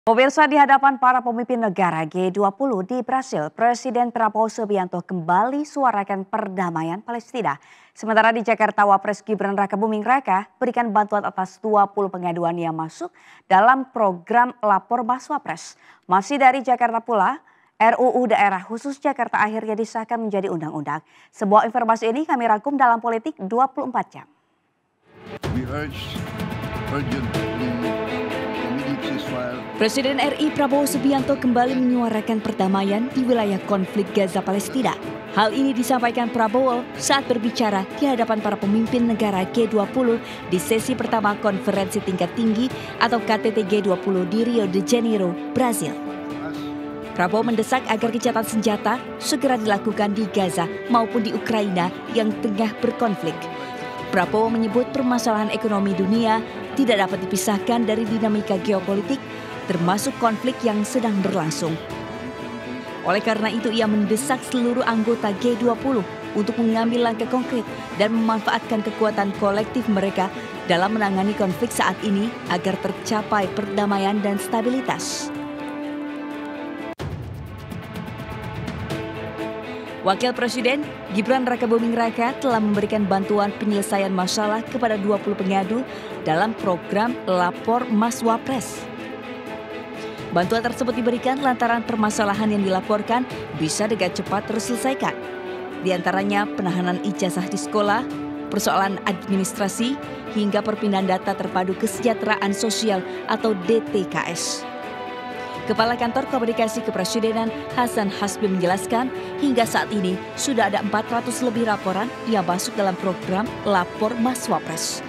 Pemirsa, di hadapan para pemimpin negara G20 di Brasil, Presiden Prabowo Subianto kembali suarakan perdamaian Palestina. Sementara di Jakarta, Wapres Gibran Rakabuming Raka berikan bantuan atas 20 pengaduan yang masuk dalam program Lapor Mas Wapres. Masih dari Jakarta pula, RUU Daerah Khusus Jakarta akhirnya disahkan menjadi undang-undang. Sebuah informasi ini kami rangkum dalam Politik 24 jam. Presiden RI Prabowo Subianto kembali menyuarakan perdamaian di wilayah konflik Gaza Palestina. Hal ini disampaikan Prabowo saat berbicara di hadapan para pemimpin negara G20 di sesi pertama konferensi tingkat tinggi atau KTT G20 di Rio de Janeiro, Brasil. Prabowo mendesak agar gencatan senjata segera dilakukan di Gaza maupun di Ukraina yang tengah berkonflik. Prabowo menyebut permasalahan ekonomi dunia tidak dapat dipisahkan dari dinamika geopolitik, termasuk konflik yang sedang berlangsung. Oleh karena itu, ia mendesak seluruh anggota G20 untuk mengambil langkah konkret dan memanfaatkan kekuatan kolektif mereka dalam menangani konflik saat ini agar tercapai perdamaian dan stabilitas. Wakil Presiden Gibran Rakabuming Raka telah memberikan bantuan penyelesaian masalah kepada 20 pengadu dalam program Lapor Mas Wapres. Bantuan tersebut diberikan lantaran permasalahan yang dilaporkan bisa dengan cepat terselesaikan. Di antaranya penahanan ijazah di sekolah, persoalan administrasi, hingga perpindahan data terpadu kesejahteraan sosial atau DTKS. Kepala Kantor Komunikasi Kepresidenan Hasan Hasbi menjelaskan hingga saat ini sudah ada 400 lebih laporan yang masuk dalam program Lapor Mas Wapres.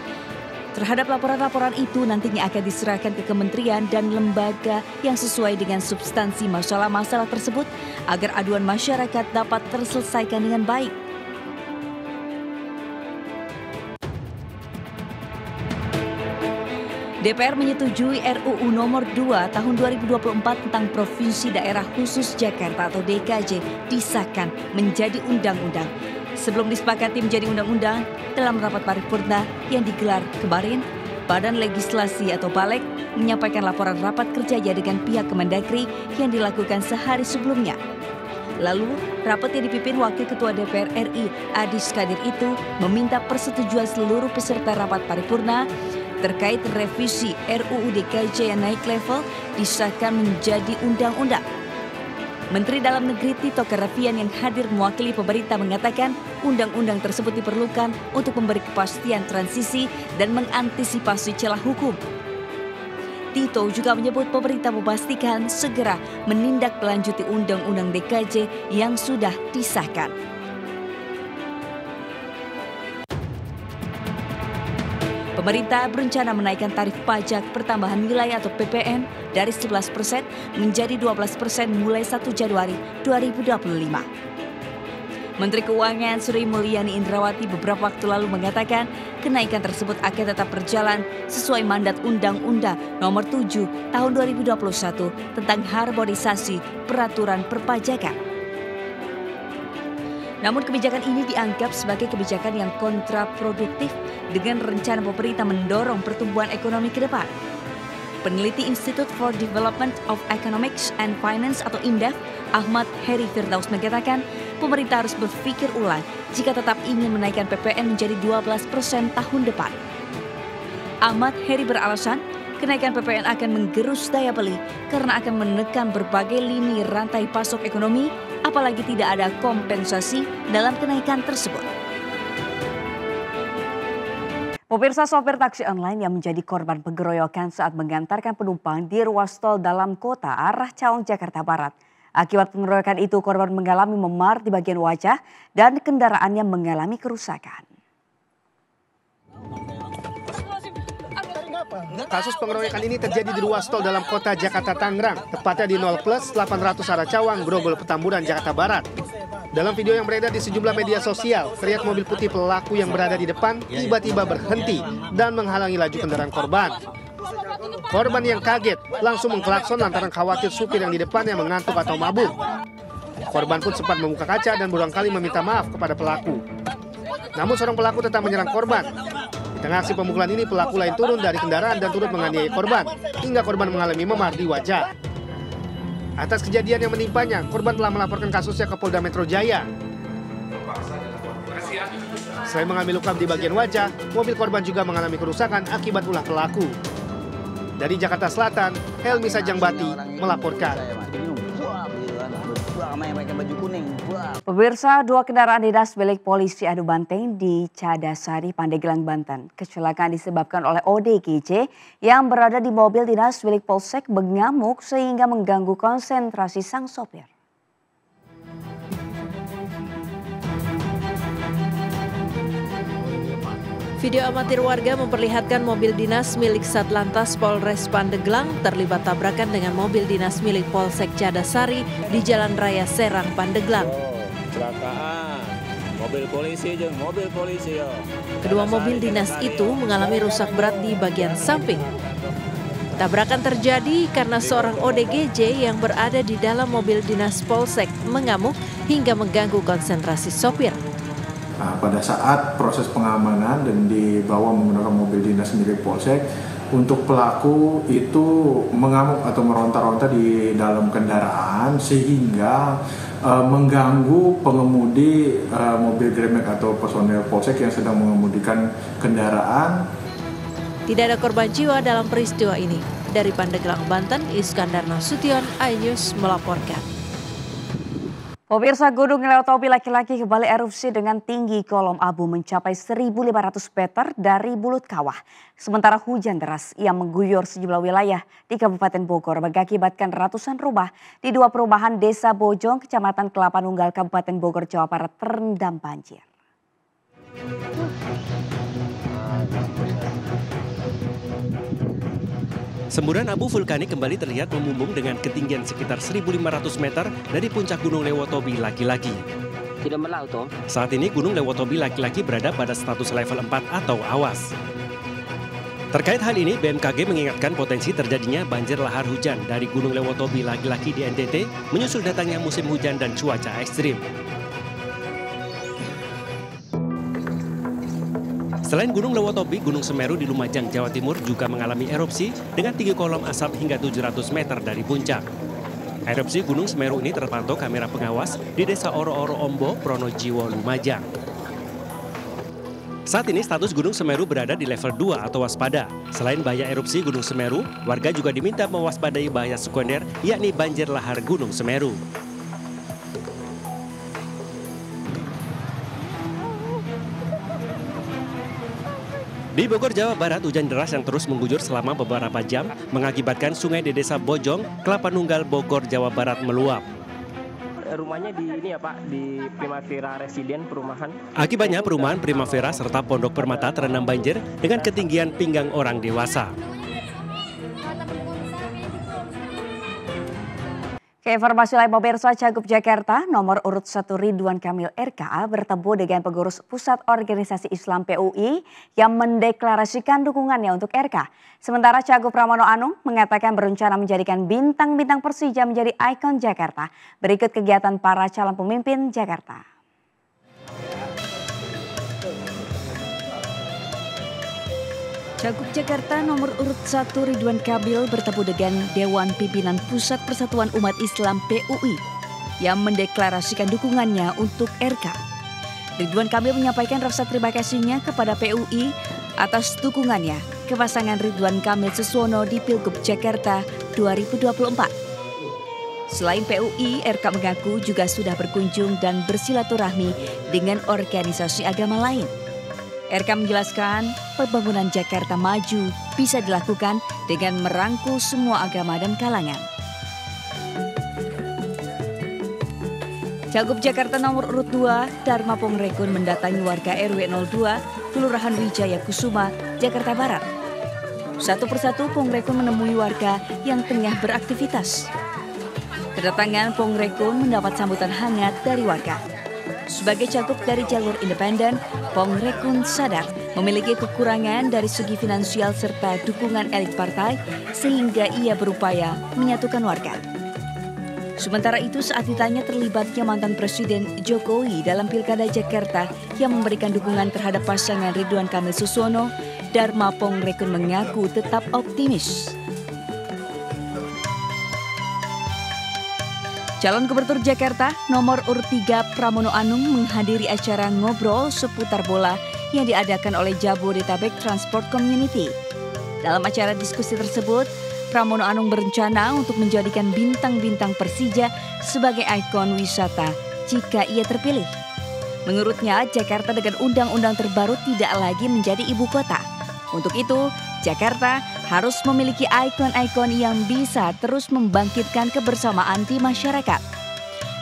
Terhadap laporan-laporan itu nantinya akan diserahkan ke kementerian dan lembaga yang sesuai dengan substansi masalah-masalah tersebut agar aduan masyarakat dapat terselesaikan dengan baik. DPR menyetujui RUU nomor 2 tahun 2024 tentang Provinsi Daerah Khusus Jakarta atau DKJ disahkan menjadi undang-undang. Sebelum disepakati menjadi undang-undang, dalam rapat paripurna yang digelar kemarin, Badan Legislasi atau BALEK menyampaikan laporan rapat kerjanya dengan pihak Kemendagri yang dilakukan sehari sebelumnya. Lalu, rapat yang dipimpin Wakil Ketua DPR RI Adis Kadir itu meminta persetujuan seluruh peserta rapat paripurna terkait revisi RUU DKJ yang naik level disahkan menjadi undang-undang. Menteri Dalam Negeri Tito Karnavian yang hadir mewakili pemerintah mengatakan undang-undang tersebut diperlukan untuk memberi kepastian transisi dan mengantisipasi celah hukum. Tito juga menyebut pemerintah memastikan segera menindaklanjuti undang-undang DKJ yang sudah disahkan. Pemerintah berencana menaikkan tarif pajak pertambahan nilai atau PPN dari 11% menjadi 12% mulai 1 Januari 2025. Menteri Keuangan Sri Mulyani Indrawati beberapa waktu lalu mengatakan kenaikan tersebut akan tetap berjalan sesuai mandat Undang-Undang Nomor 7 Tahun 2021 tentang harmonisasi peraturan perpajakan. Namun kebijakan ini dianggap sebagai kebijakan yang kontraproduktif dengan rencana pemerintah mendorong pertumbuhan ekonomi ke depan. Peneliti Institute for Development of Economics and Finance atau INDEF, Ahmad Heri Firdaus mengatakan pemerintah harus berpikir ulang jika tetap ingin menaikkan PPN menjadi 12% tahun depan. Ahmad Heri beralasan kenaikan PPN akan menggerus daya beli karena akan menekan berbagai lini rantai pasok ekonomi, apalagi tidak ada kompensasi dalam kenaikan tersebut. Pemirsa, sopir taksi online yang menjadi korban pengeroyokan saat mengantarkan penumpang di ruas tol dalam kota arah Cawang, Jakarta Barat. Akibat pengeroyokan itu, korban mengalami memar di bagian wajah dan kendaraannya mengalami kerusakan. Kasus pengeroyokan ini terjadi di ruas tol dalam kota Jakarta Tangerang, tepatnya di 0+800 arah Cawang, Grogol, Petamburan, Jakarta Barat. Dalam video yang beredar di sejumlah media sosial, terlihat mobil putih pelaku yang berada di depan tiba-tiba berhenti dan menghalangi laju kendaraan korban. Korban yang kaget langsung mengklakson lantaran khawatir supir yang di depannya mengantuk atau mabuk. Korban pun sempat membuka kaca dan berulang kali meminta maaf kepada pelaku. Namun seorang pelaku tetap menyerang korban. tengah aksi pemukulan ini, pelaku lain turun dari kendaraan dan turut menganiaya korban, hingga korban mengalami memar di wajah. Atas kejadian yang menimpanya, korban telah melaporkan kasusnya ke Polda Metro Jaya. Selain mengalami luka di bagian wajah, mobil korban juga mengalami kerusakan akibat ulah pelaku. Dari Jakarta Selatan, Helmi Sajangbati melaporkan. Pemirsa, 2 kendaraan dinas milik polisi adu banteng di Cadasari, Pandeglang, Banten. Kecelakaan disebabkan oleh ODGJ yang berada di mobil dinas milik Polsek mengamuk sehingga mengganggu konsentrasi sang sopir. Video amatir warga memperlihatkan mobil dinas milik Satlantas Polres Pandeglang terlibat tabrakan dengan mobil dinas milik Polsek Cadasari di Jalan Raya Serang, Pandeglang. Kecelakaan, mobil polisi. Kedua mobil dinas itu mengalami rusak berat di bagian samping. Tabrakan terjadi karena seorang ODGJ yang berada di dalam mobil dinas Polsek mengamuk hingga mengganggu konsentrasi sopir. Pada saat proses pengamanan dan dibawa menggunakan mobil dinas milik Polsek, untuk pelaku itu mengamuk atau meronta-ronta di dalam kendaraan sehingga mengganggu pengemudi mobil Gremek atau personel Polsek yang sedang mengemudikan kendaraan. Tidak ada korban jiwa dalam peristiwa ini. Dari Pandeglang, Banten, Iskandar Nasution, iNews melaporkan. Pemirsa, Gunung Lewotobi laki-laki kembali erupsi dengan tinggi kolom abu mencapai 1.500 meter dari mulut kawah. Sementara hujan deras yang mengguyur sejumlah wilayah di Kabupaten Bogor mengakibatkan ratusan rumah di 2 perumahan Desa Bojong, Kecamatan Kelapa Nunggal, Kabupaten Bogor, Jawa Barat terendam banjir. Semburan abu vulkanik kembali terlihat membumbung dengan ketinggian sekitar 1.500 meter dari puncak Gunung Lewotobi laki-laki. Saat ini Gunung Lewotobi laki-laki berada pada status level 4 atau awas. Terkait hal ini, BMKG mengingatkan potensi terjadinya banjir lahar hujan dari Gunung Lewotobi laki-laki di NTT menyusul datangnya musim hujan dan cuaca ekstrim. Selain Gunung Lewotobi, Gunung Semeru di Lumajang, Jawa Timur juga mengalami erupsi dengan tinggi kolom asap hingga 700 meter dari puncak. Erupsi Gunung Semeru ini terpantau kamera pengawas di Desa Oro-Oro Ombo, Pronojiwo, Lumajang. Saat ini status Gunung Semeru berada di level 2 atau waspada. Selain bahaya erupsi Gunung Semeru, warga juga diminta mewaspadai bahaya sekunder, yakni banjir lahar Gunung Semeru. Di Bogor, Jawa Barat, hujan deras yang terus mengguyur selama beberapa jam mengakibatkan sungai di Desa Bojong, Kelapa Nunggal, Bogor, Jawa Barat meluap. Rumahnya di ini ya Pak, di Primavera Residen perumahan. Akibatnya perumahan Primavera serta Pondok Permata terendam banjir dengan ketinggian pinggang orang dewasa. Ke informasi lain, pemirsa, Cagup Jakarta nomor urut 1 Ridwan Kamil RKA bertemu dengan pengurus Pusat Organisasi Islam PUI yang mendeklarasikan dukungannya untuk RK. Sementara Cagup Pramono Anung mengatakan berencana menjadikan bintang-bintang Persija menjadi ikon Jakarta. Berikut kegiatan para calon pemimpin Jakarta. Cagup Jakarta nomor urut 1 Ridwan Kamil bertemu dengan Dewan Pimpinan Pusat Persatuan Umat Islam PUI yang mendeklarasikan dukungannya untuk RK. Ridwan Kamil menyampaikan rasa terima kasihnya kepada PUI atas dukungannya ke pasangan Ridwan Kamil Suswono di Pilgub Jakarta 2024. Selain PUI, RK mengaku juga sudah berkunjung dan bersilaturahmi dengan organisasi agama lain. RK menjelaskan pembangunan Jakarta maju bisa dilakukan dengan merangkul semua agama dan kalangan. Cagup Jakarta nomor urut 2 Dharma Pongrekun mendatangi warga RW 02 Kelurahan Wijaya Kusuma, Jakarta Barat. Satu persatu Pongrekun menemui warga yang tengah beraktivitas. Kedatangan Pongrekun mendapat sambutan hangat dari warga. Sebagai cagup dari jalur independen, Pongrekun sadar memiliki kekurangan dari segi finansial serta dukungan elit partai sehingga ia berupaya menyatukan warga. Sementara itu saat ditanya terlibatnya mantan Presiden Jokowi dalam Pilkada Jakarta yang memberikan dukungan terhadap pasangan Ridwan Kamil Suswono, Dharma Pongrekun mengaku tetap optimis. Calon Gubernur Jakarta nomor urut 3 Pramono Anung menghadiri acara ngobrol seputar bola yang diadakan oleh Jabodetabek Transport Community. Dalam acara diskusi tersebut, Pramono Anung berencana untuk menjadikan bintang-bintang Persija sebagai ikon wisata jika ia terpilih. Menurutnya, Jakarta dengan undang-undang terbaru tidak lagi menjadi ibu kota. Untuk itu, Jakarta harus memiliki ikon-ikon yang bisa terus membangkitkan kebersamaan di masyarakat.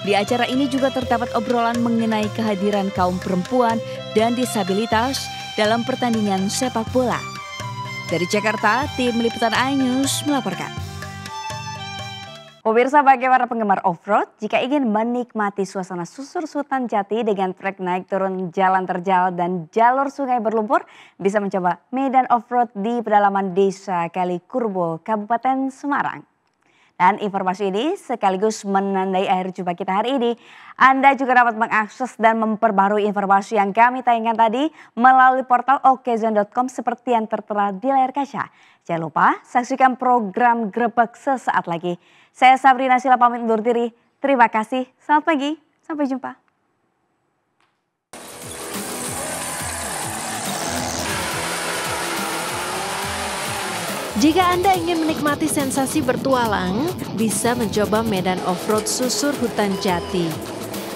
Di acara ini juga terdapat obrolan mengenai kehadiran kaum perempuan dan disabilitas dalam pertandingan sepak bola. Dari Jakarta, tim liputan iNews melaporkan. Pemirsa, bagi para penggemar off-road, jika ingin menikmati suasana susur Hutan Jati dengan trek naik turun jalan terjal dan jalur sungai berlumpur, bisa mencoba medan off-road di pedalaman Desa Kalikurbo, Kabupaten Semarang. Dan informasi ini sekaligus menandai akhir jumpa kita hari ini. Anda juga dapat mengakses dan memperbarui informasi yang kami tayangkan tadi melalui portal okezone.com seperti yang tertera di layar kaca. Jangan lupa saksikan program Grebek sesaat lagi. Saya Sabrina Sila pamit undur diri. Terima kasih. Selamat pagi. Sampai jumpa. Jika Anda ingin menikmati sensasi bertualang, bisa mencoba medan off-road susur Hutan Jati.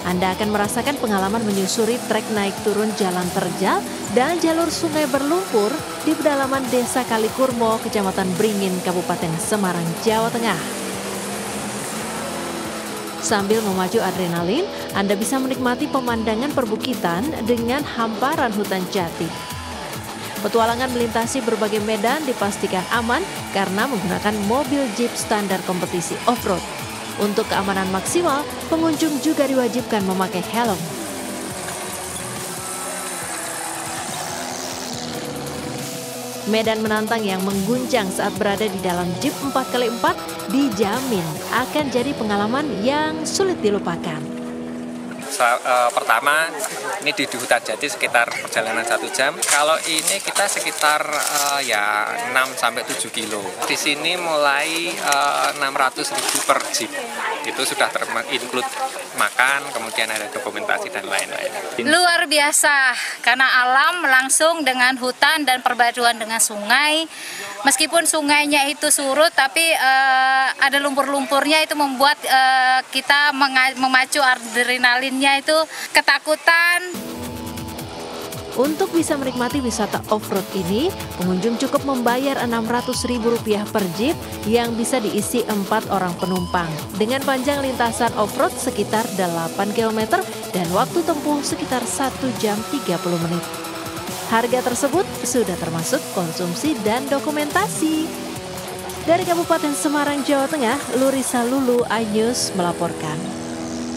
Anda akan merasakan pengalaman menyusuri trek naik turun jalan terjal dan jalur sungai berlumpur di pedalaman Desa Kalikurbo, Kecamatan Beringin, Kabupaten Semarang, Jawa Tengah. Sambil memacu adrenalin, Anda bisa menikmati pemandangan perbukitan dengan hamparan hutan jati. Petualangan melintasi berbagai medan dipastikan aman karena menggunakan mobil jeep standar kompetisi off-road. Untuk keamanan maksimal, pengunjung juga diwajibkan memakai helm. Medan menantang yang mengguncang saat berada di dalam jeep 4x4 dijamin akan jadi pengalaman yang sulit dilupakan. Pertama, ini di Hutan Jati sekitar perjalanan 1 jam. Kalau ini kita sekitar 6-7 kilo. Di sini mulai 600.000 per jeep. Itu sudah include makan, kemudian ada dokumentasi dan lain-lain. Luar biasa, karena alam langsung dengan hutan dan perpaduan dengan sungai. Meskipun sungainya itu surut, tapi ada lumpur-lumpurnya itu membuat kita memacu adrenalinnya itu ketakutan. Untuk bisa menikmati wisata off-road ini, pengunjung cukup membayar Rp600.000 per jeep yang bisa diisi 4 orang penumpang. Dengan panjang lintasan off-road sekitar 8 km dan waktu tempuh sekitar 1 jam 30 menit. Harga tersebut sudah termasuk konsumsi dan dokumentasi. Dari Kabupaten Semarang, Jawa Tengah, Lurisa Lulu, iNews melaporkan.